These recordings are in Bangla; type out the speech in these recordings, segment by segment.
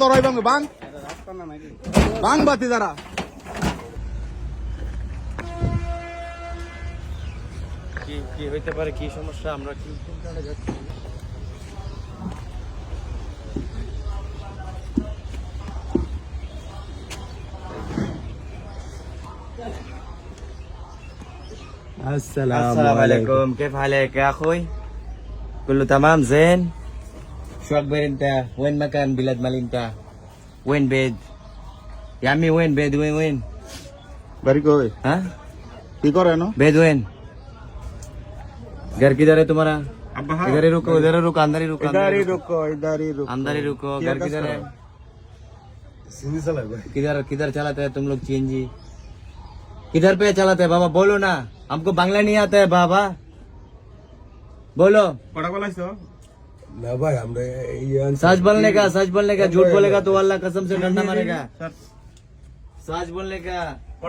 তোরাই ভাঙবে ভাঙ ভাঙ বাতি দ্বারা কি হইতে পারে, কি সমস্যা, আমরা কি যাচ্ছি? السلام عليكم، كيف حالك يا اخوي؟ كله تمام زين؟ شو اخبار انت؟ وين مكان بلاد مال انت؟ وين بيت؟ يا عمي وين بيت؟ وين؟ বাড়ি কই ها؟ কি করে না بيت وين؟ घर किधर है तुम्हारा? अब्बा इधर ही रुको, इधर ही रुको, अंदर ही रुको, इधर ही रुको इधर ही रुको अंदर ही रुको। घर किधर है? किधर किधर चलाते हैं तुम लोग सीएनजी? किधर पे चलाते हैं बाबा? बोलो ना, हमको बांग्ला नहीं आता है बाबा, बोलो। পড়া বলাইছো ना भाई हमने ये सच बोलने का, सच बोलने का। झूठ बोलेगा तो अल्लाह कसम से डंडा मारेगा। सच बोलने का,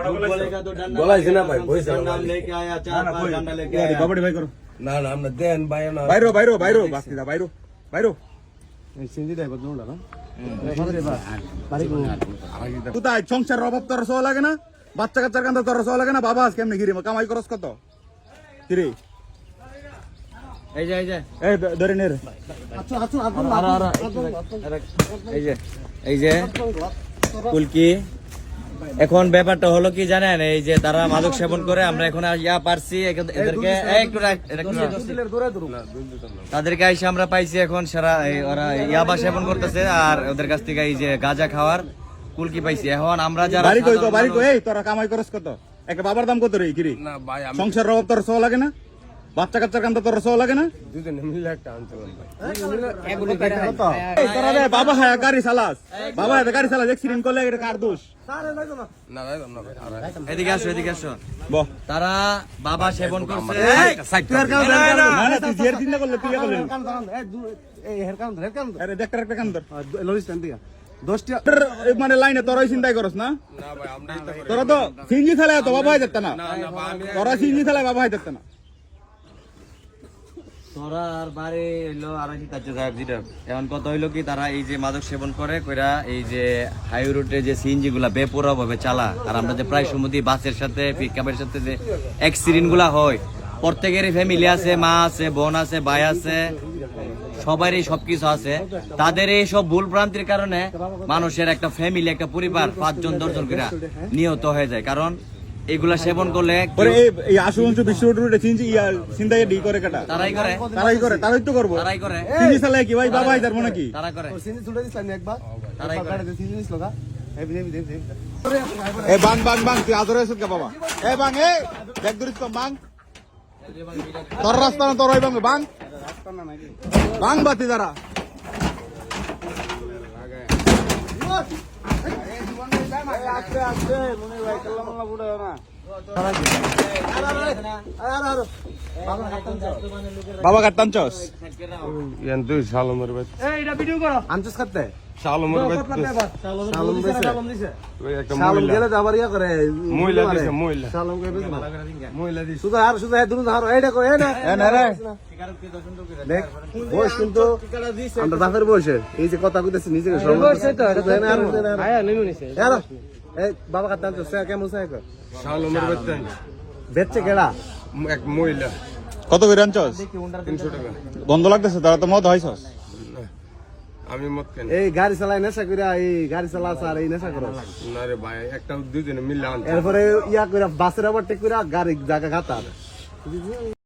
झूठ बोलेगा तो डंडा बोला इसे ना भाई, मारेगा। बोल इसे ना डंडा भाई। लेके आया, 4-5 डंडा लेके आया। বাবাড়ি ভাই করো ना ना हमने देन भाई ना বাইরো বাইরো বাইরো বাস্তিদা বাইরো বাইরো सिंधी ड्राइवर जोड़ लगा কোথায় সংসার অভাব তোর সহ লাগে না? বাচ্চা কাচ্চার কান্দা তোর সহ লাগে না? বাবা আজ কেমনে গিরি কামাই করস কত কিরে এই যে এই যে এই ধরে নে রে এই যে এই যে কুলকি। এখন ব্যাপারটা হলো কি জানেন, এই যে তারা মাদক সেবন করে, আমরা এখন ইয়া পারছি এদেরকে তাদেরকে এসে আমরা পাইছি এখন সারা ওরা ইয়াবা সেবন করতেছে, আর ওদের কাছ থেকে এই যে গাঁজা খাওয়ার কুলকি পাইছি। এখন আমরা যারা বাড়ি কই গো বাড়ি কই এই তোরা কামাই করস কত? এক বাবার দাম কত রে কিরে? ना भाई हम সংসার অভাব তোর সহ লাগে না? বাচ্চা কাচ্চার কান্দা তোর সহ লাগে না? दूध ने मिला टाइम चलन भाई এই তোরা রে বাবা হায়া গাড়ি চালাস, বাবা হায়া গাড়ি চালাস, অ্যাক্সিডেন্ট করলে এটা কার দোষ? ना भाई हम ना এদিকে আসো, এদিকে আসো। বহ তারা বাবা সেবন করছে। না না তুই জের চিন্তা করলে তুই করলে আরে দেখ একটা কান ধর মানে লাইনে তোরাই চিন্তাই করস না? ना भाई हमने তোরা তো সিঞ্জি থালায় তো বাবা হাই দেখতে না, তোরা সিঞ্জি থালায় বাবা হাই দেখতে না। তোরা আর বাড়ি হইলো 2,400 এখন কত হইলো কি, তারা এই যে মাদক সেবন করে কইরা এই যে হাই রোডে যে সিএনজি গুলা বেপরোয়া ভাবে চালা, আর আমরা যে প্রায় সময় বাসের সাথে পিকআপের সাথে যে অ্যাক্সিডেন্ট গুলা হয়, প্রত্যেকেরই ফ্যামিলি আছে, মা আছে, বোন আছে, ভাই আছে, সবারই সবকিছু আছে। তাদের এই সব ভুল ভ্রান্তির কারণে মানুষের একটা ফ্যামিলি, একটা পরিবার 5 জন 10 জন করে নিহত হয়ে যায়। কারণ এগুলা সেবন করলে পরে এই আশুবংশ বিশ্ব রোডে সিঞ্জি চিন্তাই ডি করে কাটা তারাই করে, তারাই তো করবো। তারাই করে, সিঞ্জি চালায় কি ভাই বাবা হাই যার মনে কি? তারা করে, তারাই করে। এ বাং বাং বাং তুই আদর হয়েছিস কে বাবা? এ বাং এ দেখ দূরিস কম বাং তোর রাস্তা না তোরাই ভাঙবে বাং বাং বাতি দ্বারা বাবা কাটতাম চস ये तो साल उम्र में আনছিস করতে साल उम्र में সালম দিছে एक সালম গেলে যাবার ইয়া করে মহিলা দিছে মহিলা সালম কে বেশ মহিলা দিছে শুধু আর শুধু দুটো ধার এইটা কই না এ না রে দেখ বয়স কিন্তু আমরা বাপের বয়সে এই যে কথা কইতেছি নিজেকে সম্মান আয়া নেমে নিছে এই বাবা কাটা তো সে কেমন সে কর साल उम्र में বেচছে কেডা एक महिला কত করে আনছস? 300 টাকা গন্ধ লাগতেছে, তারা তো মদ হইছস। আমি মত কেন এই গাড়ি চালায় নেশা কইরা এই গাড়ি চালাছ আর এই নেশা করো না রে ভাই একটা দুজনে মিলে আনছে এরপরে ইয়া কইরা বাসের ওভারটেক কইরা গাড়ি জায়গা ঘাতা